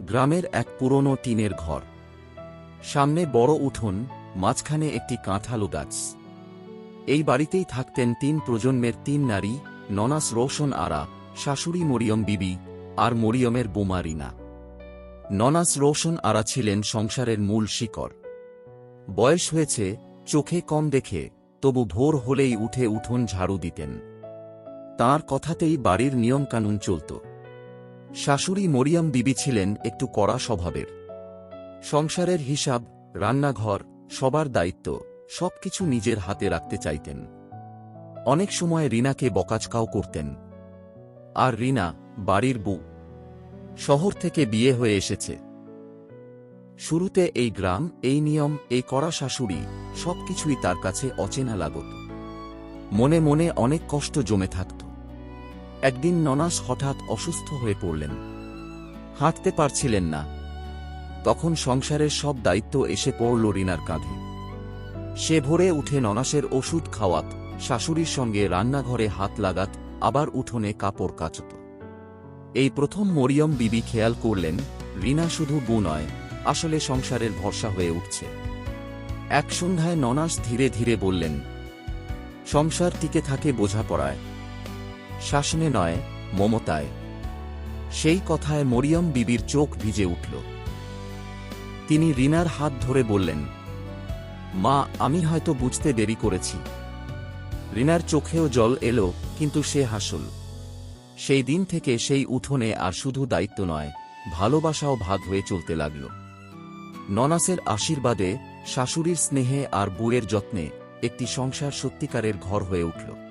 গ্রামের এক পুরনো টিনের ঘর। সামনে বড় উঠোন, মাঝখানে একটি কাঁঠাল গাছ। এই বাড়িতেই থাকতেন ৩ প্রজন্মের ৩ নারী, ননাস রোশন আরা, শাশুড়ি মরিয়ম বিবি, আর মরিয়মের বোমা রিনা। ননাস রোশন আরা ছিলেন সংসারের মূল শিকড়। বয়স হয়েছে, চোখে কম দেখে, তবু ভোর হলেই উঠে উঠোন ঝাড়ু দিতেন। তাঁর কথাতেই বাড়ির নিয়মকানুন চলত। শাশুড়ি মরিয়ম বিবি ছিলেন একটু কড়া স্বভাবের। সংসারের হিসাব, রান্নাঘর, সবার দায়িত্ব সবকিছু নিজের হাতে রাখতে চাইতেন। অনেক সময় রিনাকে বকাঝকাও করতেন। আর রিনা বাড়ির বউ, শহর থেকে বিয়ে হয়ে এসেছে। শুরুতে এই গ্রাম, এই নিয়ম, এই কড়া শাশুড়ি সবকিছুই তার কাছে অচেনা লাগত। মনে মনে অনেক কষ্ট জমে থাকত। একদিন ননাস হঠাৎ অসুস্থ হয়ে পড়লেন। হাঁটতে পারছিলেন না। তখন সংসারের সব দায়িত্ব এসে পড়ল রিনার কাঁধে। সে ভোরে উঠে ননাসের ওষুধ খাওয়াত, শাশুড়ির সঙ্গে রান্নাঘরে হাত লাগাত, আবার উঠোনে কাপড় কাচত। এই প্রথম মরিয়ম বিবি খেয়াল করলেন, রিনা শুধু বউ নয়, আসলে সংসারের ভরসা হয়ে উঠছে। এক সন্ধ্যায় ননাস ধীরে ধীরে বললেন, সংসার টিকে থাকে বোঝাপড়ায়, শাসনে নয়, মমতায়। সেই কথায় মরিয়ম বিবির চোখ ভিজে উঠল। তিনি রিনার হাত ধরে বললেন, মা, আমি হয়তো বুঝতে দেরি করেছি। রিনার চোখেও জল এলো, কিন্তু সে হাসল। সেই দিন থেকে সেই উঠোনে আর শুধু দায়িত্ব নয়, ভালোবাসাও ভাগ হয়ে চলতে লাগল। ননাসের আশীর্বাদে, শাশুড়ির স্নেহে আর বউয়ের যত্নে একটি সংসার সত্যিকারের ঘর হয়ে উঠল।